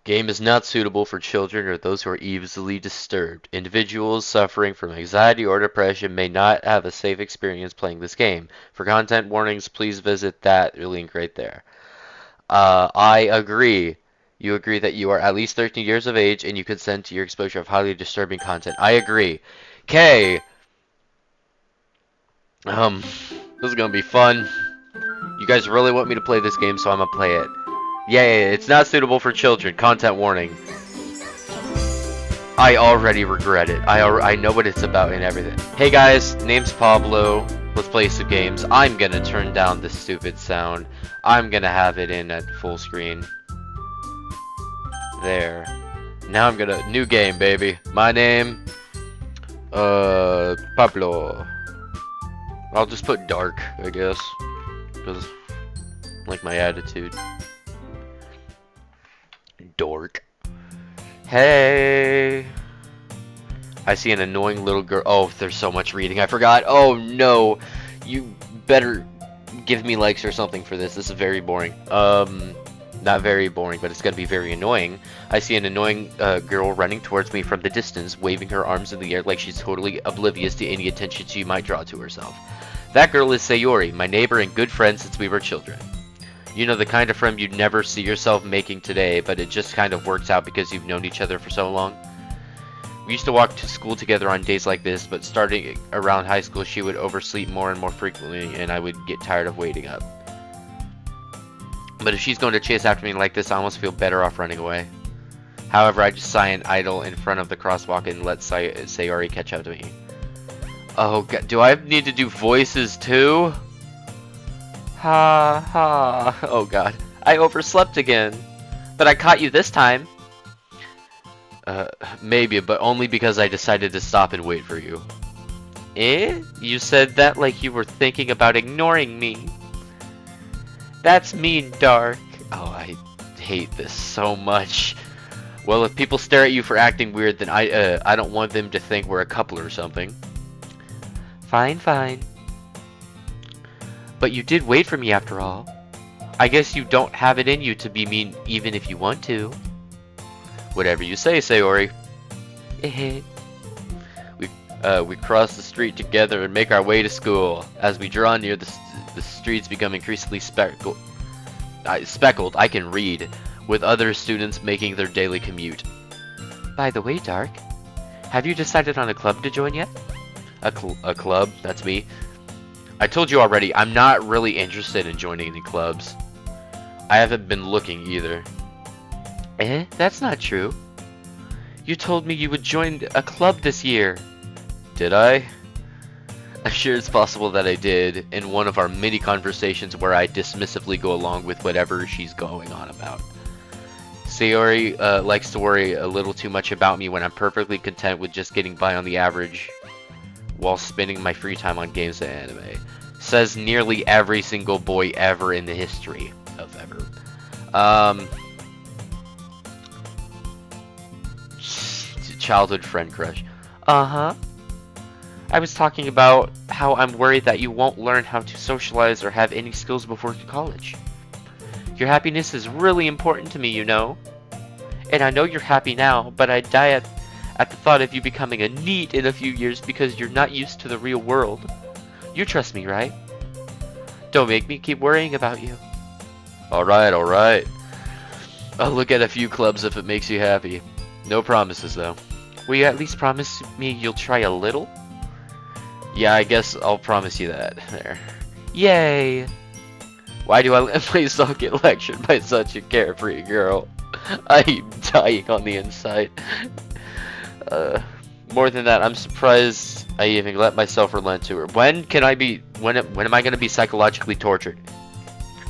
Game is not suitable for children or those who are easily disturbed. Individuals suffering from anxiety or depression may not have a safe experience playing this game. For content warnings, please visit that link right there. I agree. You agree that you are at least 13 years of age and you consent to your exposure of highly disturbing content. I agree. Okay. This is gonna be fun. You guys really want me to play this game, so I'm gonna play it. Yeah, it's not suitable for children. Content warning. I already regret it. I know what it's about and everything. Hey guys, name's Pablo. Let's play some games. I'm gonna turn down this stupid sound. I'm gonna have it in at full screen. There. Now I'm gonna new game, baby. My name, Pablo. I'll just put dark, I guess, because like my attitude. Dork. Hey. I see an annoying little girl. Oh, there's so much reading. I forgot. Oh no. You better give me likes or something for this. This is very boring. Not very boring, but it's gonna be very annoying. I see an annoying girl running towards me from the distance, waving her arms in the air like she's totally oblivious to any attention she might draw to herself. That girl is Sayori, my neighbor and good friend since we were children. You know, the kind of friend you'd never see yourself making today, but it just kind of works out because you've known each other for so long. We used to walk to school together on days like this, but starting around high school she would oversleep more and more frequently, and I would get tired of waiting up. But if she's going to chase after me like this, I almost feel better off running away. However, I just sigh and idle in front of the crosswalk and let Sayori catch up to me. Oh god, do I need to do voices too? Ha ha. Oh god. I overslept again. But I caught you this time. Maybe, but only because I decided to stop and wait for you. Eh? You said that like you were thinking about ignoring me. That's mean, Dark. Oh, I hate this so much. Well, if people stare at you for acting weird, then I don't want them to think we're a couple or something. Fine, fine. But you did wait for me after all. I guess you don't have it in you to be mean even if you want to. Whatever you say, Sayori. We cross the street together and make our way to school. As we draw near, the streets become increasingly speckled. I can read, with other students making their daily commute. By the way, Dark, have you decided on a club to join yet? A club? That's me. I told you already, I'm not really interested in joining any clubs. I haven't been looking either. Eh? That's not true. You told me you would join a club this year. Did I? I'm sure it's possible that I did in one of our many conversations where I dismissively go along with whatever she's going on about. Sayori likes to worry a little too much about me when I'm perfectly content with just getting by on the average while spending my free time on games and anime. Says nearly every single boy ever in the history of ever. Childhood friend crush. Uh-huh. I was talking about how I'm worried that you won't learn how to socialize or have any skills before college. Your happiness is really important to me, you know. And I know you're happy now, but I die at the thought of you becoming a NEET in a few years because you're not used to the real world. You trust me, right? Don't make me keep worrying about you. Alright, alright. I'll look at a few clubs if it makes you happy. No promises, though. Will you at least promise me you'll try a little? Yeah, I guess I'll promise you that. There. Yay! Why do I let myself get lectured by such a carefree girl? I'm dying on the inside. More than that, I'm surprised I even let myself relent to her. When am I gonna be psychologically tortured?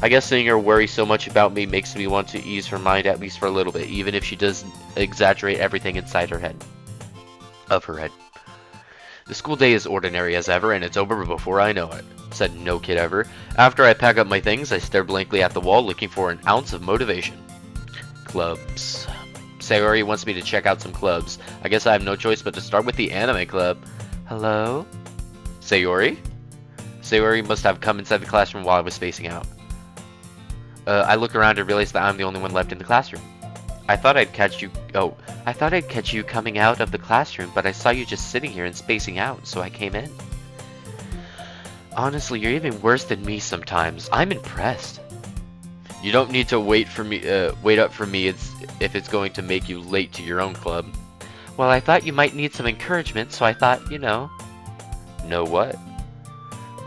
I guess seeing her worry so much about me makes me want to ease her mind at least for a little bit, even if she does exaggerate everything inside her head. The school day is ordinary as ever, and it's over before I know it, said no kid ever. After I pack up my things, I stare blankly at the wall, looking for an ounce of motivation. Clubs. Sayori wants me to check out some clubs. I guess I have no choice but to start with the anime club. Hello? Sayori? Sayori must have come inside the classroom while I was spacing out. I look around and realize that I'm the only one left in the classroom. I thought I'd catch you. Oh, I thought I'd catch you coming out of the classroom, but I saw you just sitting here and spacing out, so I came in. Honestly, you're even worse than me sometimes. I'm impressed. You don't need to wait up for me if it's going to make you late to your own club. Well, I thought you might need some encouragement, so I thought, Know what?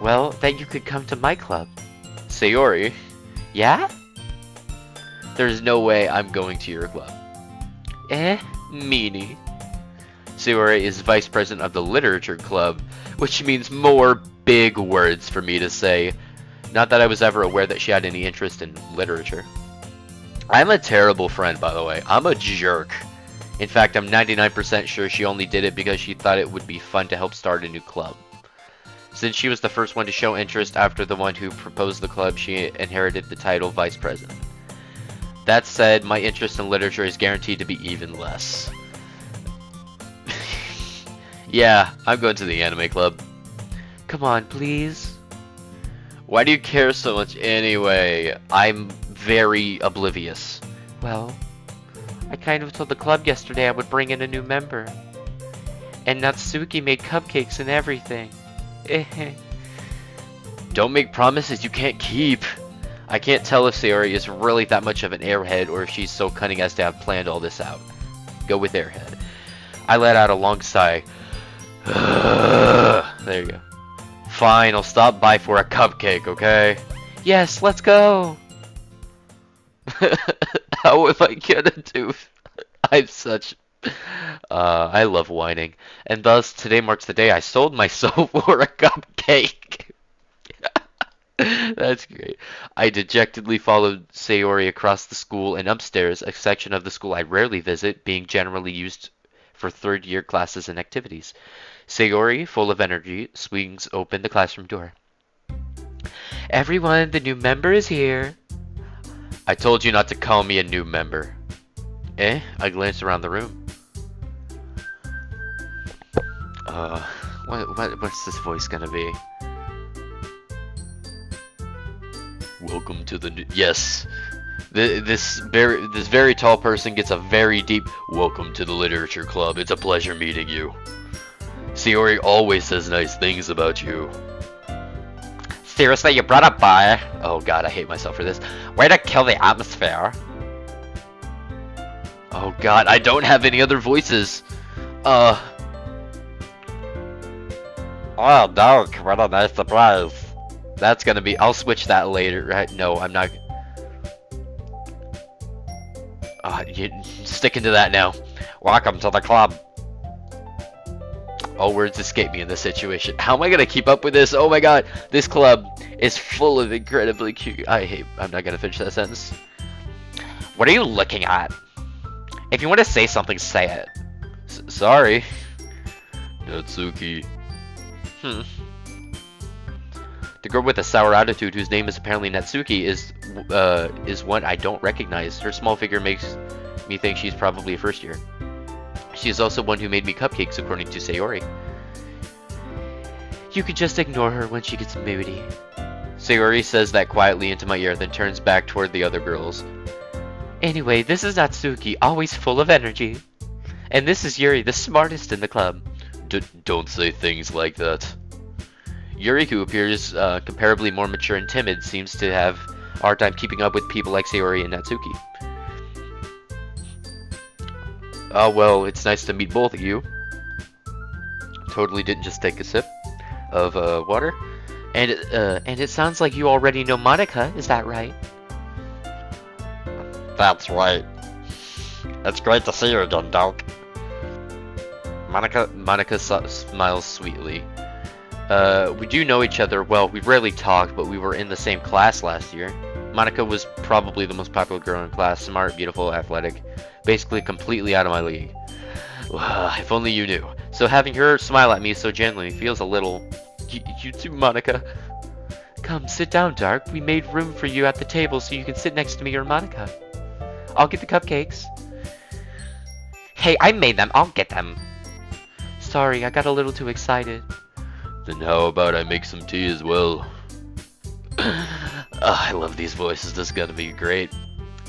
Well, that you could come to my club. Sayori? Yeah? There's no way I'm going to your club. Meanie. Sayori is vice president of the literature club, which means more big words for me to say. Not that I was ever aware that she had any interest in literature. I'm a terrible friend, by the way. I'm a jerk. In fact, I'm 99% sure she only did it because she thought it would be fun to help start a new club. Since she was the first one to show interest after the one who proposed the club, she inherited the title vice president. That said, my interest in literature is guaranteed to be even less. Yeah, I'm going to the anime club. Come on, please. Why do you care so much anyway? I'm very oblivious. Well, I kind of told the club yesterday I would bring in a new member. And Natsuki made cupcakes and everything. Don't make promises you can't keep. I can't tell if Sayori is really that much of an airhead or if she's so cunning as to have planned all this out. Go with airhead. I let out a long sigh. There you go. Fine, I'll stop by for a cupcake, okay? Yes, let's go! How am I gonna do? I'm such... I love whining. And thus, today marks the day I sold my soul for a cupcake. That's great. I dejectedly followed Sayori across the school and upstairs, a section of the school I rarely visit, being generally used for third-year classes and activities. Sayori, full of energy, swings open the classroom door. Everyone, the new member is here. I told you not to call me a new member. I glanced around the room. What's this voice gonna be? Welcome to the new... Yes. This very tall person gets a very deep welcome to the literature club. It's a pleasure meeting you. Sayori always says nice things about you. Seriously, you brought up by... Oh god, I hate myself for this. Way to kill the atmosphere. Oh god, I don't have any other voices. Oh, Doc, what a nice surprise. That's gonna be... I'll switch that later, right? No, I'm not... You're sticking to that now. Welcome to the club. All words escape me in this situation. How am I gonna keep up with this? Oh my god, this club is full of incredibly cute... I'm not gonna finish that sentence. What are you looking at? If you want to say something, say it. Sorry. Natsuki. The girl with a sour attitude, whose name is apparently Natsuki, is one I don't recognize. Her small figure makes me think she's probably a first year. She is also one who made me cupcakes, according to Sayori. You could just ignore her when she gets moody. Sayori says that quietly into my ear, then turns back toward the other girls. Anyway, this is Natsuki, always full of energy. And this is Yuri, the smartest in the club. Don't say things like that. Yuri, who appears comparably more mature and timid, seems to have a hard time keeping up with people like Sayori and Natsuki. Oh, well, it's nice to meet both of you. Totally didn't just take a sip of water. And it sounds like you already know Monica, is that right? That's right. It's great to see you again, Doc. Monica smiles sweetly. We do know each other well. We rarely talk, but we were in the same class last year. Monica was probably the most popular girl in class. Smart, beautiful, athletic. Basically completely out of my league. If only you knew. So having her smile at me so gently feels a little... You too, Monica. Come, sit down, Dark. We made room for you at the table so you can sit next to me or Monica. I'll get the cupcakes. Hey, I made them. I'll get them. Sorry, I got a little too excited. Then how about I make some tea as well? I love these voices. This is gonna be great.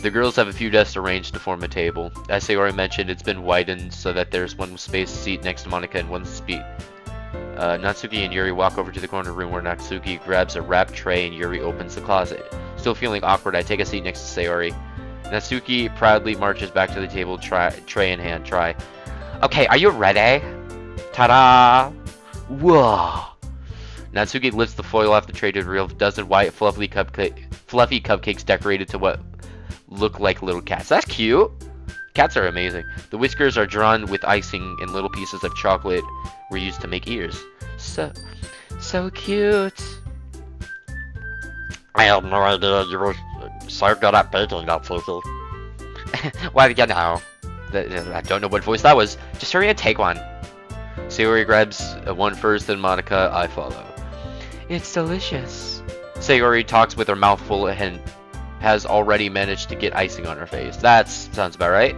The girls have a few desks arranged to form a table. As Sayori mentioned, it's been widened so that there's one space seat next to Monica and one seat. Natsuki and Yuri walk over to the corner room where Natsuki grabs a wrapped tray and Yuri opens the closet. Still feeling awkward, I take a seat next to Sayori. Natsuki proudly marches back to the table, tray in hand. Okay, are you ready? Ta-da! Whoa! Natsuki lifts the foil off the tray to reveal a dozen white, fluffy cupcakes decorated to what look like little cats. That's cute! Cats are amazing. The whiskers are drawn with icing and little pieces of chocolate were used to make ears. So cute! I had no idea you were so good at baking, Natsuki. Well, you know. I don't know what voice that was. Just hurry and take one. Sayori grabs one first, then Monica, I follow. It's delicious. Sayori talks with her mouth full and has already managed to get icing on her face. That sounds about right.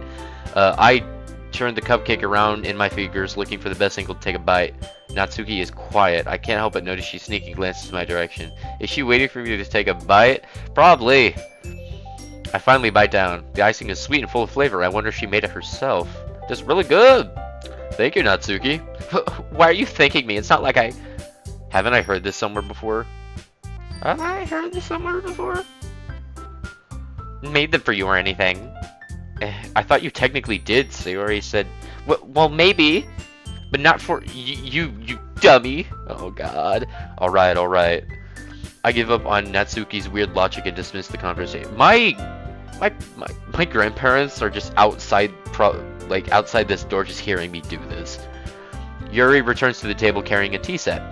I turn the cupcake around in my fingers, looking for the best angle to take a bite. Natsuki is quiet. I can't help but notice she sneaking glances my direction. Is she waiting for me to take a bite? Probably. I finally bite down. The icing is sweet and full of flavor. I wonder if she made it herself. That's really good. Thank you, Natsuki. Why are you thanking me? It's not like I... Haven't I heard this somewhere before? Have I heard this somewhere before? Made them for you or anything. I thought you technically did, Sayori said. Well, maybe. But not for you dummy. Oh, God. Alright. I give up on Natsuki's weird logic and dismiss the conversation. My grandparents are just outside this door just hearing me do this. Yuri returns to the table carrying a tea set.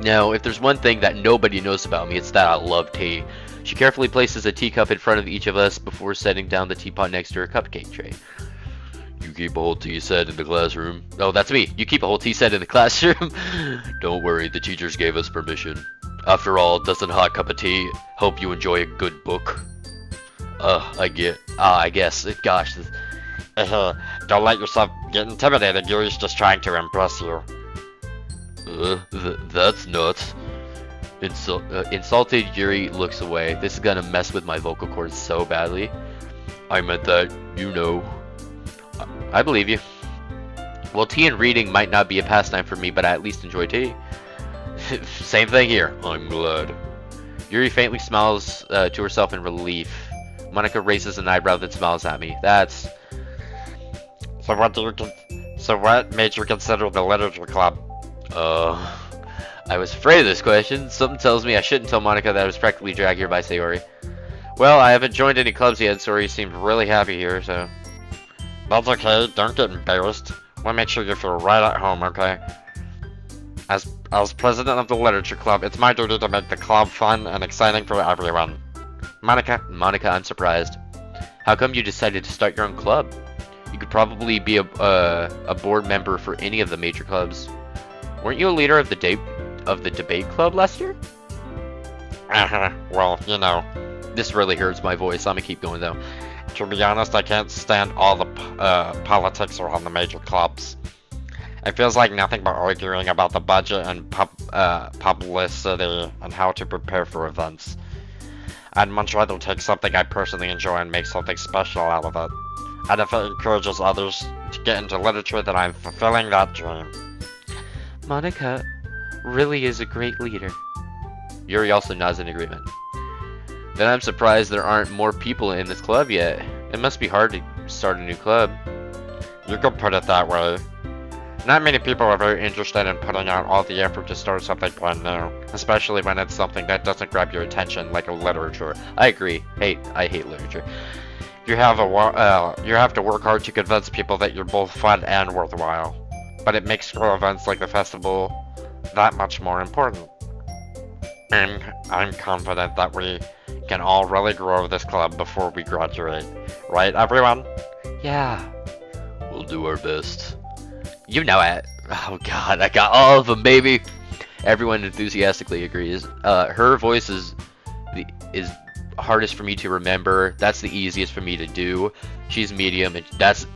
Now, if there's one thing that nobody knows about me, it's that I love tea. She carefully places a teacup in front of each of us before setting down the teapot next to her cupcake tray. You keep a whole tea set in the classroom. Oh, that's me. You keep a whole tea set in the classroom? Don't worry, the teachers gave us permission. After all, doesn't a hot cup of tea help you enjoy a good book? I guess. Gosh. Don't let yourself get intimidated. Yuri's just trying to impress you. That's nuts. Insulted Yuri looks away. This is gonna mess with my vocal cords so badly. I meant that, you know. I believe you. Well, tea and reading might not be a pastime for me, but I at least enjoy tea. Same thing here. I'm glad. Yuri faintly smiles to herself in relief. Monica raises an eyebrow then smiles at me. That's... So what made you consider the literature club? I was afraid of this question. Something tells me I shouldn't tell Monica that I was practically dragged here by Sayori. Well, I haven't joined any clubs yet. Sayori seemed really happy here, so... That's okay. Don't get embarrassed. We'll make sure you feel right at home, okay? As president of the literature club, it's my duty to make the club fun and exciting for everyone. Monica, I'm surprised. How come you decided to start your own club? You could probably be a board member for any of the major clubs. Weren't you a leader of the debate club last year? Well, you know. This really hurts my voice. I'm gonna keep going though. To be honest, I can't stand all the politics around the major clubs. It feels like nothing but arguing about the budget and publicity and how to prepare for events. I'd much rather take something I personally enjoy and make something special out of it. And if it encourages others to get into literature, then I'm fulfilling that dream. Monica really is a great leader. Yuri also nods in agreement. Then I'm surprised there aren't more people in this club yet. It must be hard to start a new club. You could put it that way. Not many people are very interested in putting out all the effort to start something brand new, especially when it's something that doesn't grab your attention like a literature. I agree. I hate literature. You have to work hard to convince people that you're both fun and worthwhile. But it makes school events like the festival that much more important. And I'm confident that we can all really grow this club before we graduate. Right, everyone? Yeah. We'll do our best. You know it. Oh god, I got all of them, baby. Everyone enthusiastically agrees. Her voice is hardest for me to remember. That's the easiest for me to do. She's medium, and that's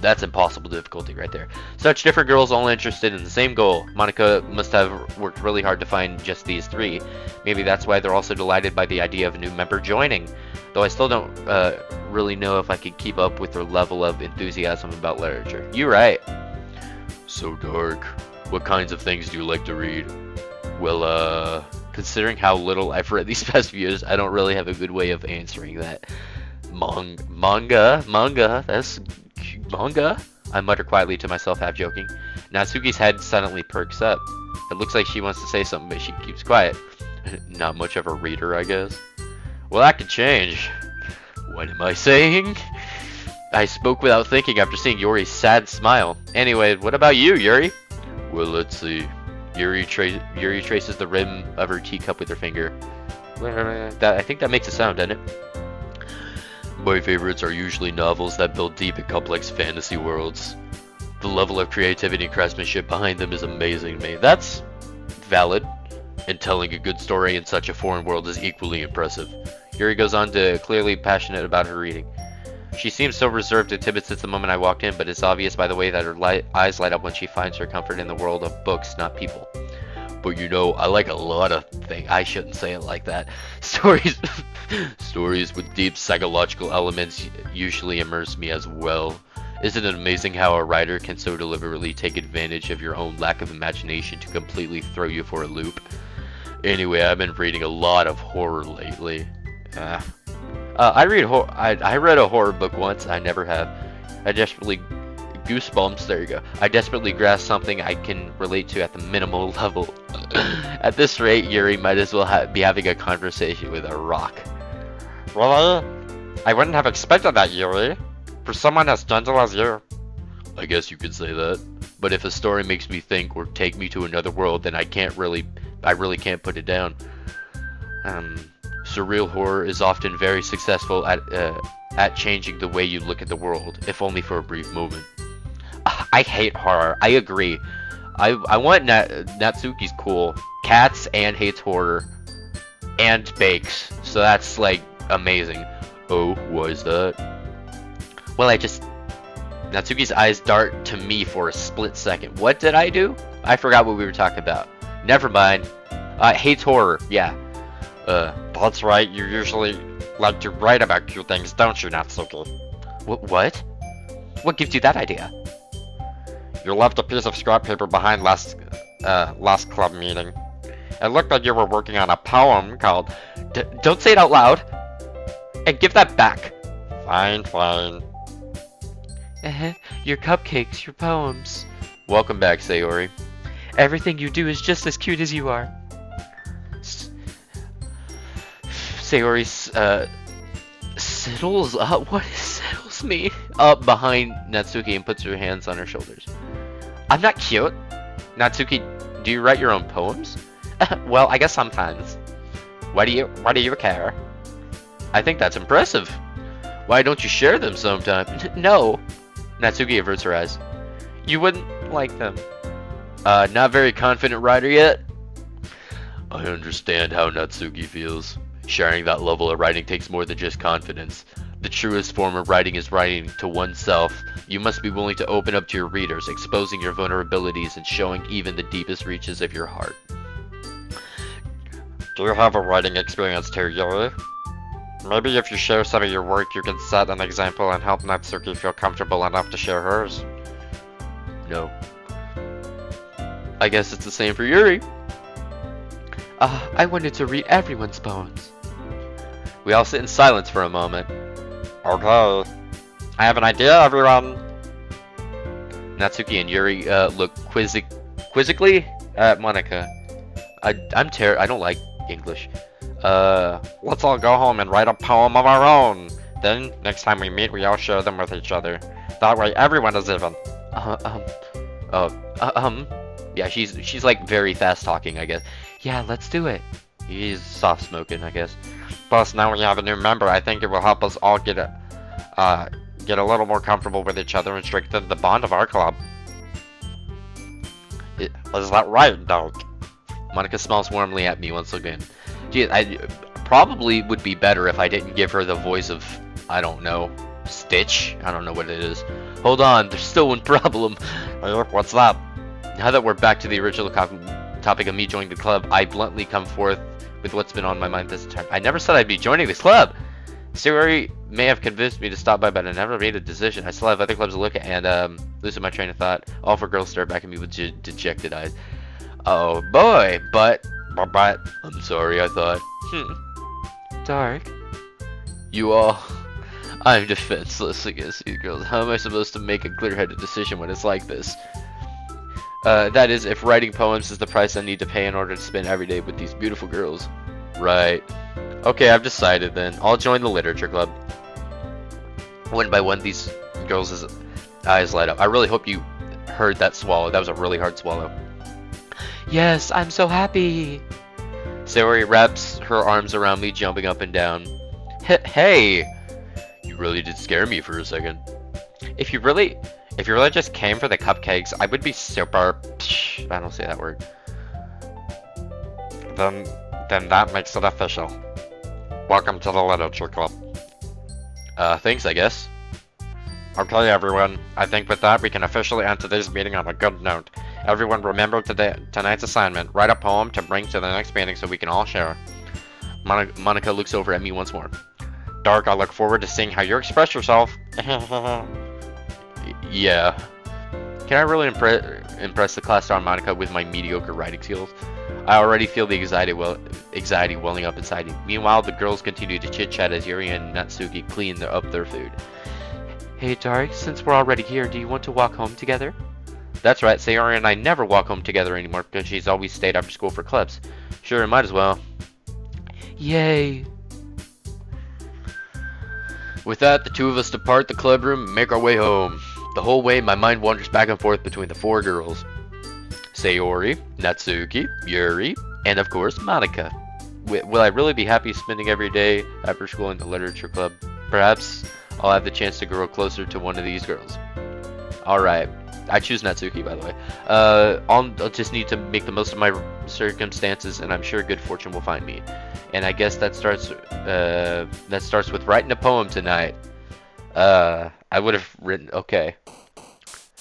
That's impossible difficulty right there. Such different girls all interested in the same goal. Monica must have worked really hard to find just these three. Maybe that's why they're also delighted by the idea of a new member joining. Though I still don't really know if I could keep up with their level of enthusiasm about literature. You're right. So dark. What kinds of things do you like to read? Well, considering how little I've read these past few years, I don't really have a good way of answering that. Manga, that's manga? I mutter quietly to myself, half joking. Natsuki's head suddenly perks up. It looks like she wants to say something, but she keeps quiet. Not much of a reader, I guess. Well, that could change. What am I saying? I spoke without thinking after seeing Yuri's sad smile. Anyway, what about you, Yuri? Well, let's see. Yuri traces the rim of her teacup with her finger. I think that makes a sound, doesn't it? My favorites are usually novels that build deep and complex fantasy worlds. The level of creativity and craftsmanship behind them is amazing to me. That's valid. And telling a good story in such a foreign world is equally impressive. Yuri goes on to clearly passionate about her reading. She seems so reserved and timid since the moment I walked in, but it's obvious by the way that her eyes light up when she finds her comfort in the world of books, not people. But you know, I like a lot of things. I shouldn't say it like that. Stories with deep psychological elements usually immerse me as well. Isn't it amazing how a writer can so deliberately take advantage of your own lack of imagination to completely throw you for a loop? Anyway, I've been reading a lot of horror lately. I read I read a horror book once. I never have. I desperately goosebumps. There you go. I desperately grasp something I can relate to at the minimal level. At this rate, Yuri might as well be having a conversation with a rock. Really? I wouldn't have expected that, Yuri. For someone as gentle as you. I guess you could say that. But if a story makes me think or take me to another world, then I really can't put it down. Surreal horror is often very successful at changing the way you look at the world, if only for a brief moment. I hate horror. I agree. I want Natsuki's cool. Cats and hates horror. And bakes. So that's like amazing. Oh, what is that? Well, Natsuki's eyes dart to me for a split second. What did I do? I forgot what we were talking about. Never mind. Hates horror. Yeah. That's right. You usually like to write about cute things, don't you, Natsuki? What? What gives you that idea? You left a piece of scrap paper behind last club meeting. It looked like you were working on a poem called... Don't say it out loud! And give that back! Fine. Your cupcakes, your poems. Welcome back, Sayori. Everything you do is just as cute as you are. Sayori, settles up. What does settles mean? Up behind Natsuki and puts her hands on her shoulders. I'm not cute. Natsuki, do you write your own poems? Well, I guess sometimes. Why do you care? I think that's impressive. Why don't you share them sometime? No. Natsuki averts her eyes. You wouldn't like them. Not very confident writer yet? I understand how Natsuki feels. Sharing that level of writing takes more than just confidence. The truest form of writing is writing to oneself. You must be willing to open up to your readers, exposing your vulnerabilities and showing even the deepest reaches of your heart. Do you have a writing experience too, Yuri? Maybe if you share some of your work, you can set an example and help Natsuki feel comfortable enough to share hers. No. I guess it's the same for Yuri. I wanted to read everyone's poems. We all sit in silence for a moment. Okay. I have an idea, everyone. Natsuki and Yuri look quizzically at Monica. I don't like English. Let's all go home and write a poem of our own. Then, next time we meet, we all share them with each other. That way, everyone is even. Yeah, she's like very fast talking, I guess. Yeah, let's do it. He's soft smoking, I guess. Plus, now we have a new member. I think it will help us all get a little more comfortable with each other and strengthen the bond of our club. Is that right, dog? Monica smiles warmly at me once again. Gee, I probably would be better if I didn't give her the voice of, I don't know, Stitch? I don't know what it is. Hold on, there's still one problem. What's that? Now that we're back to the original topic of me joining the club, I bluntly come forth with what's been on my mind this time. I never said I'd be joining this club! Siri may have convinced me to stop by, but I never made a decision. I still have other clubs to look at, and losing my train of thought. All four girls stare back at me with dejected eyes. Oh boy, but I'm sorry, I thought. Dark. You all... I'm defenseless against you girls. How am I supposed to make a clear-headed decision when it's like this? That is, if writing poems is the price I need to pay in order to spend every day with these beautiful girls. Right. Okay, I've decided then. I'll join the literature club. One by one, these girls' eyes light up. I really hope you heard that swallow. That was a really hard swallow. Yes, I'm so happy. Sayori wraps her arms around me, jumping up and down. Hey! You really did scare me for a second. If you really just came for the cupcakes, I would be super... I don't say that word. Then that makes it official. Welcome to the literature club. Thanks, I guess. Okay, everyone. I think with that, we can officially end today's meeting on a good note. Everyone remember tonight's assignment. Write a poem to bring to the next meeting so we can all share. Monica looks over at me once more. Dark, I look forward to seeing how you express yourself. Yeah. Can I really impress the class star Monica with my mediocre writing skills? I already feel the anxiety welling up inside me. Meanwhile, the girls continue to chit-chat as Yuri and Natsuki clean up their food. Hey Dark, since we're already here, do you want to walk home together? That's right, Sayori and I never walk home together anymore because she's always stayed after school for clubs. Sure, might as well. Yay! With that, the two of us depart the club room and make our way home. The whole way, my mind wanders back and forth between the four girls. Sayori, Natsuki, Yuri, and of course, Monica. Will I really be happy spending every day after school in the literature club? Perhaps I'll have the chance to grow closer to one of these girls. Alright. I choose Natsuki, by the way. I'll just need to make the most of my circumstances, and I'm sure good fortune will find me. And I guess that starts with writing a poem tonight. I would have written... Okay.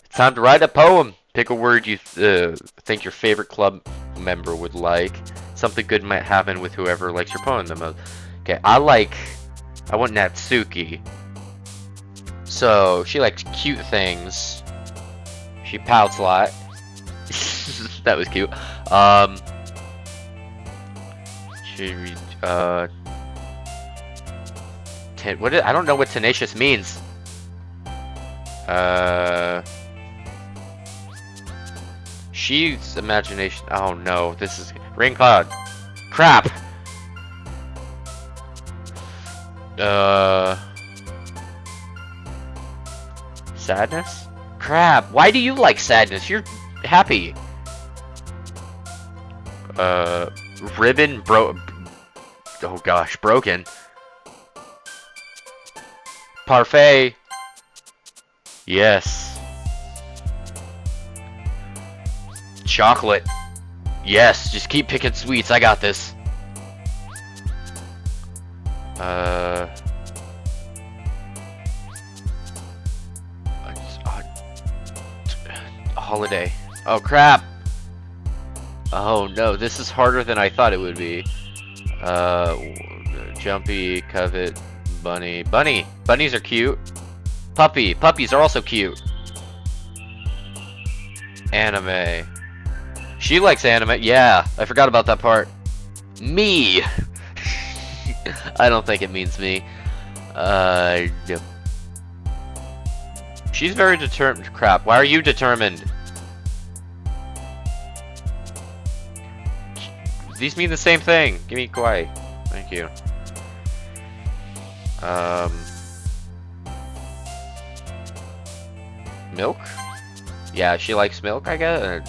It's time to write a poem! Pick a word you think your favorite club member would like. Something good might happen with whoever likes your poem the most. Okay, I want Natsuki. So, she likes cute things. She pouts a lot. That was cute. I don't know what tenacious means. She's imagination. Oh no, this is rain cloud. Crap. Sadness? Crap. Why do you like sadness? You're happy. Ribbon oh gosh, broken. Parfait. Yes. Chocolate. Yes, just keep picking sweets. I got this. Holiday. Oh crap. Oh no, this is harder than I thought it would be. Jumpy, covet, bunny. Bunnies are cute. Puppies are also cute. Anime. She likes anime. Yeah, I forgot about that part. Me. I don't think it means me. Yep. She's very determined. Crap. Why are you determined? These mean the same thing. Give me kawaii. Thank you. Milk? Yeah, she likes milk, I guess.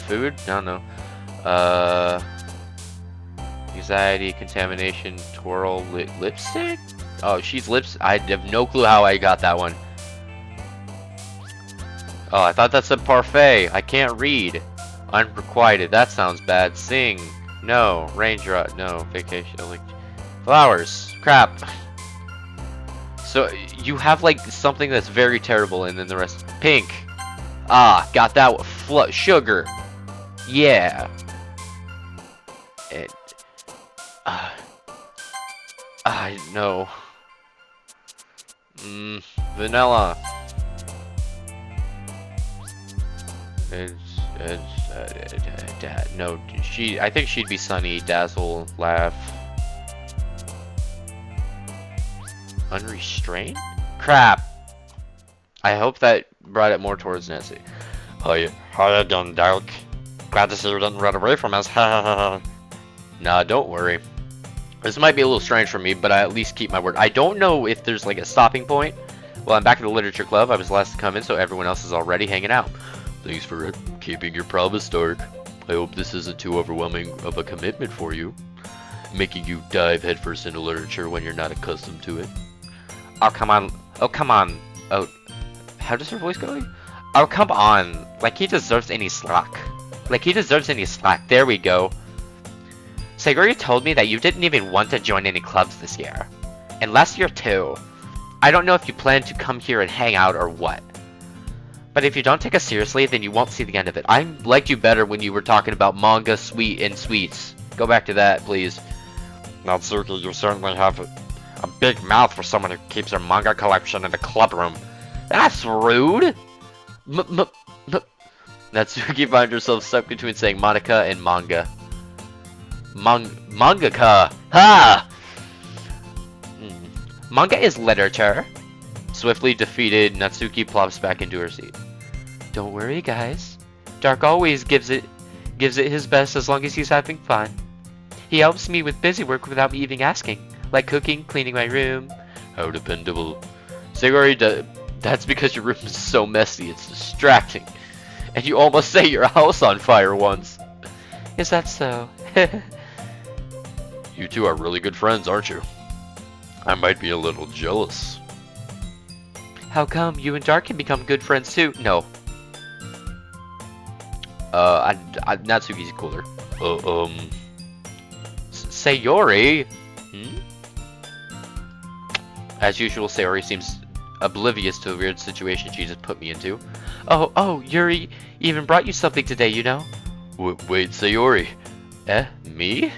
Food? I don't know. Anxiety, contamination, twirl, lipstick? Oh, she's lips. I have no clue how I got that one. Oh, I thought that said parfait. I can't read. Unrequited. That sounds bad. Sing. No. Raindrop. No. Vacation. Flowers. Crap. So you have like something that's very terrible, and then the rest pink. Ah, got that one. Sugar. Yeah. And I know. Vanilla. No, I think she'd be Sunny, Dazzle, Laugh. Unrestrained? Crap. I hope that brought it more towards Nancy. How you doing, Dark? Glad to see you didn't run away from us. Ha ha ha. Nah, don't worry. This might be a little strange for me, but I at least keep my word. I don't know if there's like a stopping point. Well, I'm back at the literature club. I was last to come in, so everyone else is already hanging out. Thanks for keeping your promise, Dark. I hope this isn't too overwhelming of a commitment for you, making you dive headfirst into literature when you're not accustomed to it. Oh, come on. Oh, come on. Oh, how does her voice go? Oh, come on. Like he deserves any slack. Like he deserves any slack. There we go. Sayori told me that you didn't even want to join any clubs this year. And last year too. I don't know if you plan to come here and hang out or what. But if you don't take us seriously, then you won't see the end of it. I liked you better when you were talking about manga, sweet, and sweets. Go back to that, please. Natsuki, you certainly have a big mouth for someone who keeps her manga collection in the club room. That's rude! Natsuki finds herself stuck between saying Monica and manga. Mangaka! Ha! Manga is literature. Swiftly defeated, Natsuki plops back into her seat. Don't worry, guys. Dark always gives it his best as long as he's having fun. He helps me with busy work without me even asking, like cooking, cleaning my room. How dependable. Sayori, that's because your room is so messy, it's distracting. And you almost set your house on fire once. Is that so? You two are really good friends, aren't you? I might be a little jealous. How come you and Dark can become good friends too? No. Natsuki's cooler. Sayori? As usual, Sayori seems oblivious to the weird situation she just put me into. Oh, Yuri even brought you something today, you know? Wait, Sayori? Me?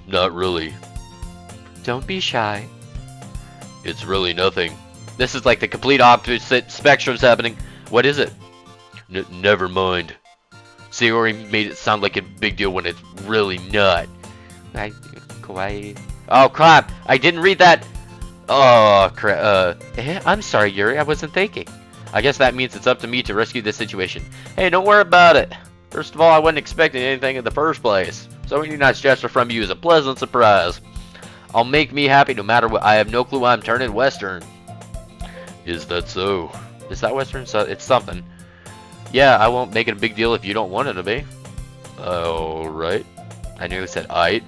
Not really. Don't be shy. It's really nothing. This is like the complete opposite spectrums happening. What is it? Never mind. Sayori made it sound like a big deal when it's really not. Kawaii. Oh crap! I didn't read that. Oh crap. I'm sorry, Yuri. I wasn't thinking. I guess that means it's up to me to rescue this situation. Hey, don't worry about it. First of all, I wasn't expecting anything in the first place, so any nice gesture from you is a pleasant surprise. I'll make me happy no matter what. I have no clue why I'm turning Western. Is that so? Is that Western? So it's something. Yeah, I won't make it a big deal if you don't want it to be. Alright. I nearly said aight.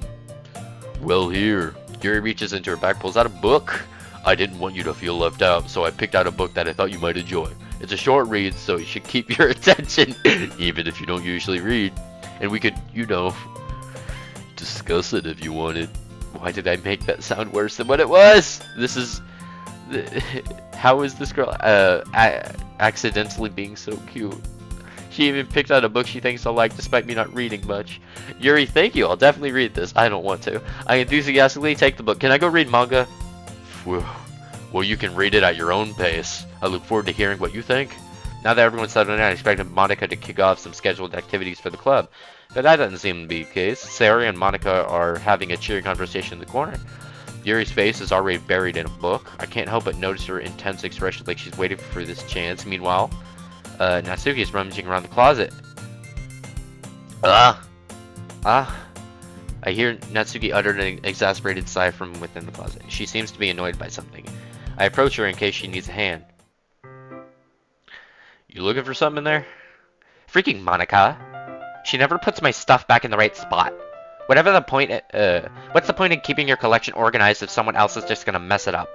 Well, here. Yuri reaches into her bag, pulls out a book. I didn't want you to feel left out, so I picked out a book that I thought you might enjoy. It's a short read, so it should keep your attention, even if you don't usually read. And we could, discuss it if you wanted. Why did I make that sound worse than what it was? This is... How is this girl accidentally being so cute? She even picked out a book she thinks I'll like despite me not reading much. Yuri, thank you. I'll definitely read this. I don't want to. I enthusiastically take the book. Can I go read manga? Well, you can read it at your own pace. I look forward to hearing what you think. Now that everyone's settled in, I expected Monica to kick off some scheduled activities for the club. But that doesn't seem to be the case. Sayori and Monica are having a cheery conversation in the corner. Yuri's face is already buried in a book. I can't help but notice her intense expression like she's waiting for this chance. Meanwhile, Natsuki is rummaging around the closet. I hear Natsuki utter an exasperated sigh from within the closet. She seems to be annoyed by something. I approach her in case she needs a hand. You looking for something in there? Freaking Monica. She never puts my stuff back in the right spot. Whatever the point, what's the point in keeping your collection organized if someone else is just gonna mess it up?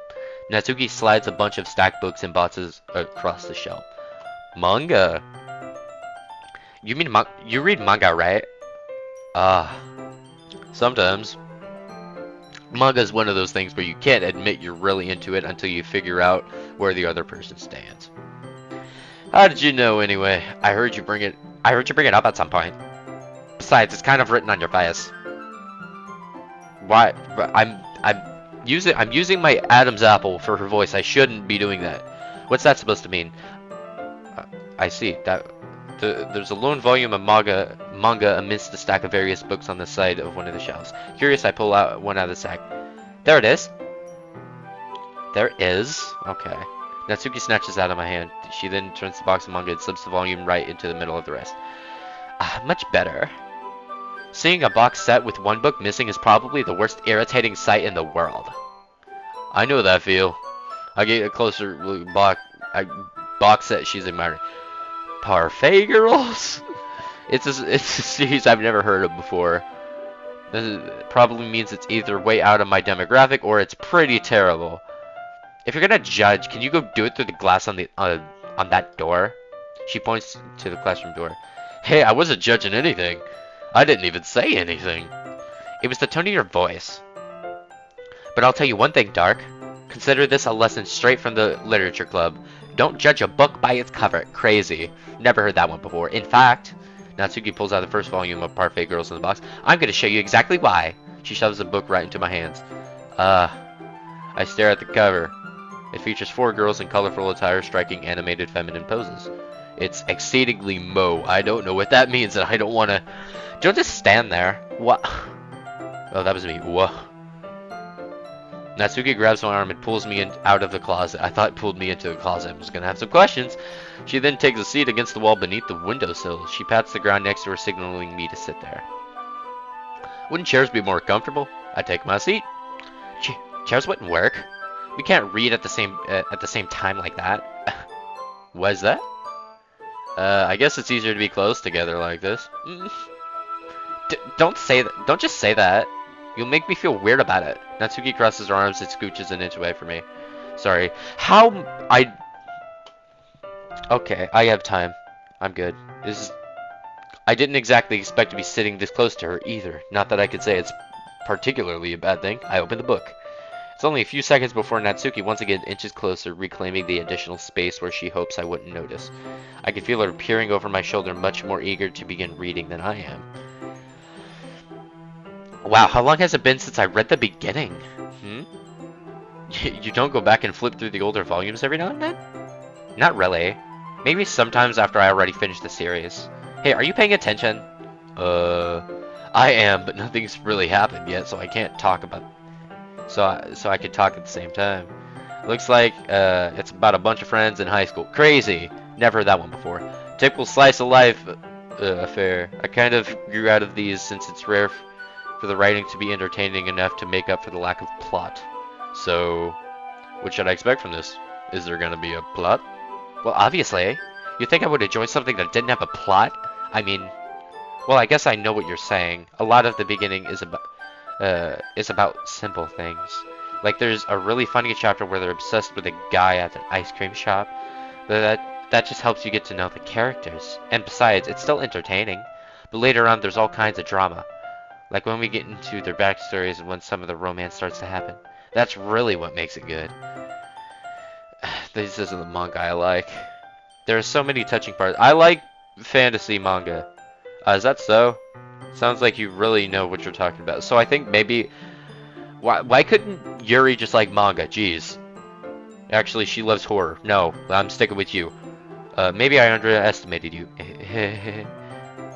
Natsuki slides a bunch of stacked books and boxes across the shelf. Manga? You mean you read manga, right? Sometimes. Manga is one of those things where you can't admit you're really into it until you figure out where the other person stands. How did you know anyway? I heard you bring it up at some point. Besides, it's kind of written on your face. Why? I'm using my Adam's apple for her voice. I shouldn't be doing that. What's that supposed to mean? I see that there's a lone volume of manga amidst the stack of various books on the side of one of the shelves. Curious, I pull out one out of the sack. There it is. There is. Okay. Natsuki snatches out of my hand. She then turns the box of manga and slips the volume right into the middle of the rest. Ah, much better. Seeing a box set with one book missing is probably the worst irritating sight in the world. I know that feel. I get a closer look box set she's admiring. Parfait Girls? It's a series I've never heard of before. This probably means it's either way out of my demographic or it's pretty terrible. If you're gonna judge, can you go do it through the glass on that door? She points to the classroom door. Hey, I wasn't judging anything. I didn't even say anything. It was the tone of your voice. But I'll tell you one thing, Dark. Consider this a lesson straight from the literature club. Don't judge a book by its cover. Crazy. Never heard that one before. In fact, Natsuki pulls out the first volume of Parfait Girls in the box. I'm going to show you exactly why. She shoves the book right into my hands. I stare at the cover. It features 4 girls in colorful attire striking animated feminine poses. It's exceedingly mo. I don't know what that means, and I don't want to... Don't just stand there. What? Oh, that was me. Whoa. Natsuki grabs my arm and pulls me out of the closet. I thought it pulled me into the closet. I was going to have some questions. She then takes a seat against the wall beneath the windowsill. She pats the ground next to her, signaling me to sit there. Wouldn't chairs be more comfortable? I take my seat. Chairs wouldn't work. We can't read at the same time like that. What is that? I guess it's easier to be close together like this. Don't say that. Don't just say that. You'll make me feel weird about it. Natsuki crosses her arms and scooches an inch away from me. Sorry. Okay, I have time. I'm good. I didn't exactly expect to be sitting this close to her either. Not that I could say it's particularly a bad thing. I opened the book. It's only a few seconds before Natsuki once again inches closer, reclaiming the additional space where she hopes I wouldn't notice. I can feel her peering over my shoulder, much more eager to begin reading than I am. Wow, how long has it been since I read the beginning? You don't go back and flip through the older volumes every now and then? Not really. Maybe sometimes after I already finished the series. Hey, are you paying attention? I am, but nothing's really happened yet, so I can't talk about... So I could talk at the same time. Looks like, it's about a bunch of friends in high school. Crazy! Never heard that one before. Typical slice of life affair. I kind of grew out of these since it's rare for the writing to be entertaining enough to make up for the lack of plot. So, what should I expect from this? Is there gonna be a plot? Well, obviously. You think I would enjoy something that didn't have a plot? I mean, well, I guess I know what you're saying. A lot of the beginning is about simple things. Like there's a really funny chapter where they're obsessed with a guy at an ice cream shop. But that just helps you get to know the characters. And besides, it's still entertaining. But later on, there's all kinds of drama. Like when we get into their backstories and when some of the romance starts to happen. That's really what makes it good. This isn't the manga I like. There are so many touching parts. I like fantasy manga. Is that so? Sounds like you really know what you're talking about. So I think maybe... Why couldn't Yuri just like manga? Jeez. Actually, she loves horror. No, I'm sticking with you. Maybe I underestimated you.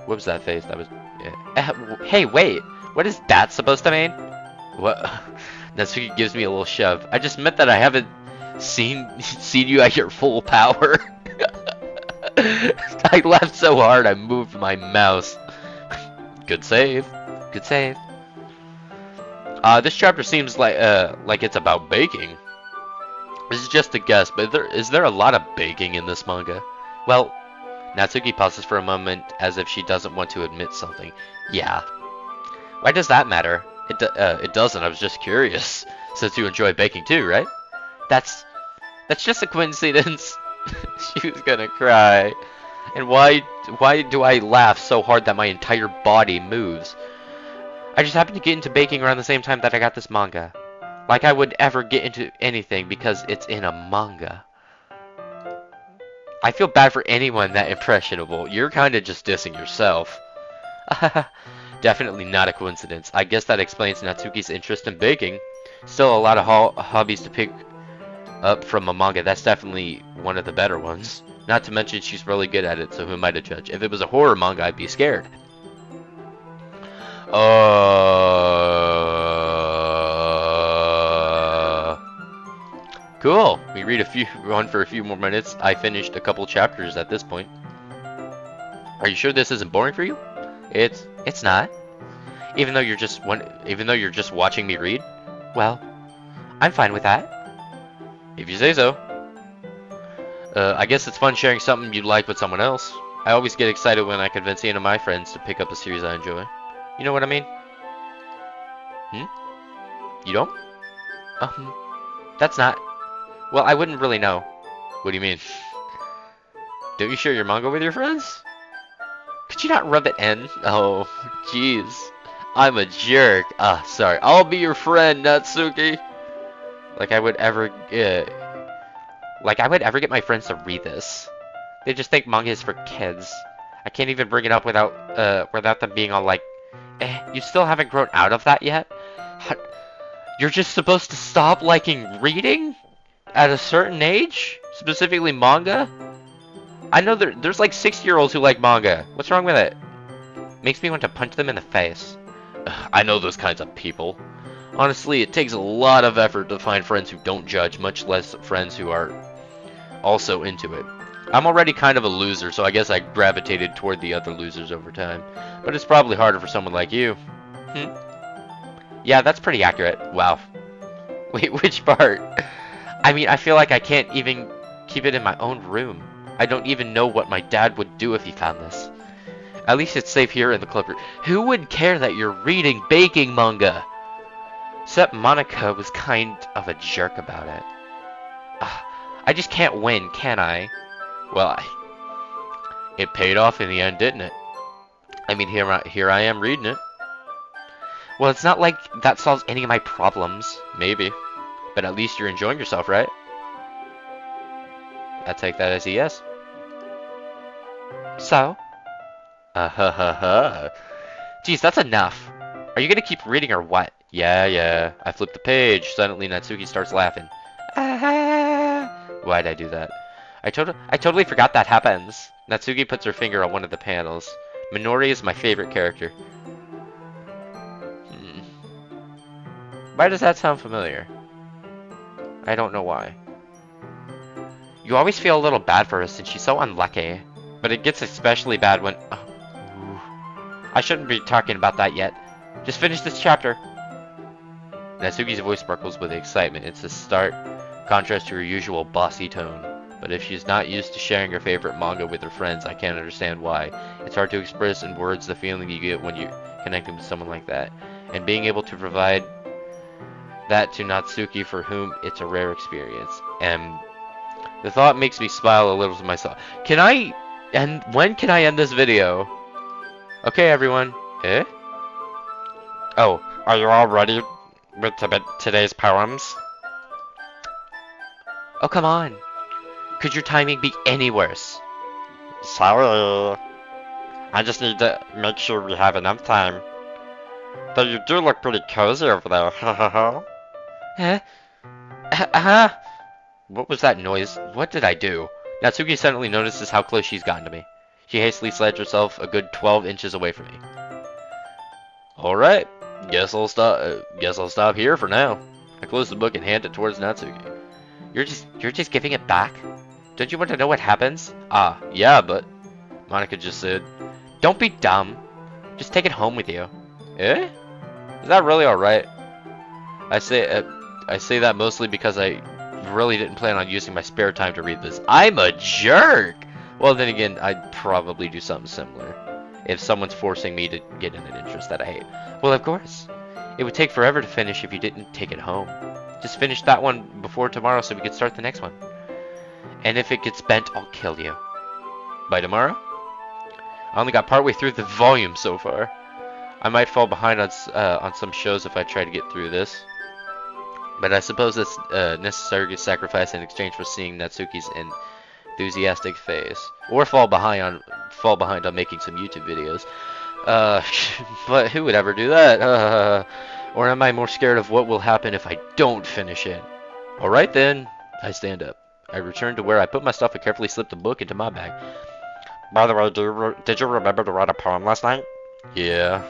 What was that face? That was... hey, wait! What is that supposed to mean? What? Natsuki gives me a little shove. I just meant that I haven't seen you at your full power. I laughed so hard I moved my mouse. Good save. Good save. This chapter seems like it's about baking. This is just a guess, but is there a lot of baking in this manga? Well, Natsuki pauses for a moment as if she doesn't want to admit something. Yeah. Why does that matter? It doesn't. I was just curious. Since you enjoy baking too, right? That's just a coincidence. She was gonna cry. And why do I laugh so hard that my entire body moves? I just happened to get into baking around the same time that I got this manga. Like I would ever get into anything because it's in a manga. I feel bad for anyone that impressionable. You're kinda just dissing yourself. Definitely not a coincidence. I guess that explains Natsuki's interest in baking. Still a lot of hobbies to pick up from a manga. That's definitely one of the better ones. Not to mention she's really good at it, so who am I to judge? If it was a horror manga, I'd be scared. Cool. We read one for a few more minutes. I finished a couple chapters at this point. Are you sure this isn't boring for you? It's not. Even though you're just watching me read? Well, I'm fine with that. If you say so. I guess it's fun sharing something you like with someone else. I always get excited when I convince any of my friends to pick up a series I enjoy. You know what I mean? You don't? That's not... Well, I wouldn't really know. What do you mean? Don't you share your manga with your friends? Could you not rub it in? Oh, jeez. I'm a jerk. Sorry. I'll be your friend, Natsuki. Like I would ever get my friends to read this. They just think manga is for kids. I can't even bring it up without them being all like, you still haven't grown out of that yet? You're just supposed to stop liking reading? At a certain age? Specifically manga? I know there's like 6-year-olds who like manga. What's wrong with it? Makes me want to punch them in the face. I know those kinds of people. Honestly, it takes a lot of effort to find friends who don't judge, much less friends who are also into it. I'm already kind of a loser, so I guess I gravitated toward the other losers over time. But it's probably harder for someone like you. Yeah, that's pretty accurate. Wow. Wait, which part? I mean, I feel like I can't even keep it in my own room. I don't even know what my dad would do if he found this. At least it's safe here in the club room. Who would care that you're reading baking manga? Except Monica was kind of a jerk about it. I just can't win, can I? Well, it paid off in the end, didn't it? I mean, here I am reading it. Well, it's not like that solves any of my problems. Maybe. But at least you're enjoying yourself, right? I take that as a yes. So? Geez, that's enough. Are you gonna keep reading or what? Yeah. I flip the page. Suddenly Natsuki starts laughing. Why'd I do that? I totally forgot that happens. Natsuki puts her finger on one of the panels. Minori is my favorite character. Why does that sound familiar? I don't know why. You always feel a little bad for her since she's so unlucky. But it gets especially bad when... I shouldn't be talking about that yet. Just finish this chapter. Natsuki's voice sparkles with excitement. It's a stark contrast to her usual bossy tone. But if she's not used to sharing her favorite manga with her friends, I can't understand why. It's hard to express in words the feeling you get when you're connecting with someone like that. And being able to provide that to Natsuki, for whom it's a rare experience. And the thought makes me smile a little to myself. When can I end this video? Okay, everyone. Oh, are you all ready with today's poems? Oh, come on. Could your timing be any worse? Sorry. I just need to make sure we have enough time. Though you do look pretty cozy over there, What was that noise? What did I do? Natsuki suddenly notices how close she's gotten to me. She hastily slides herself a good 12 inches away from me. Alright, guess I'll stop here for now. I close the book and hand it towards Natsuki. You're just giving it back? Don't you want to know what happens? Yeah, but... Monica just said, don't be dumb. Just take it home with you. Is that really alright? I say that mostly because I really didn't plan on using my spare time to read this. I'm a jerk! Well, then again, I'd probably do something similar. If someone's forcing me to get in an interest that I hate. Well, of course. It would take forever to finish if you didn't take it home. Just finish that one before tomorrow so we could start the next one. And if it gets bent, I'll kill you. By tomorrow? I only got partway through the volume so far. I might fall behind on some shows if I try to get through this. But I suppose it's necessary sacrifice in exchange for seeing Natsuki's enthusiastic face. Or fall behind on making some YouTube videos. But who would ever do that? Or am I more scared of what will happen if I don't finish it? Alright then. I stand up. I return to where I put my stuff and carefully slip the book into my bag. By the way, did you remember to write a poem last night? Yeah.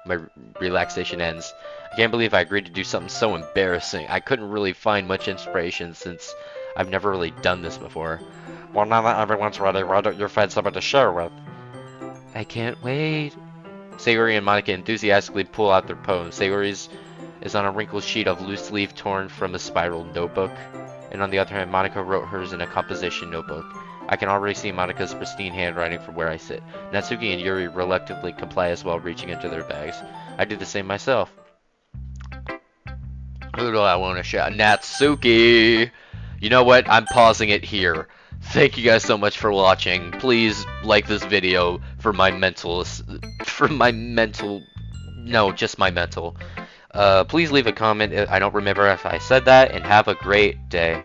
My relaxation ends. I can't believe I agreed to do something so embarrassing. I couldn't really find much inspiration since I've never really done this before. Well, now that everyone's ready, why don't you find someone to share with? I can't wait. Sayori and Monica enthusiastically pull out their poem. Sayori's is on a wrinkled sheet of loose leaf torn from a spiral notebook, and on the other hand, Monica wrote hers in a composition notebook. I can already see Monica's pristine handwriting from where I sit. Natsuki and Yuri reluctantly comply as well, reaching into their bags. I do the same myself. Who do I want to shout? Natsuki! You know what? I'm pausing it here. Thank you guys so much for watching. Please like this video for my mental... No, just my mental. Please leave a comment. I don't remember if I said that, and have a great day.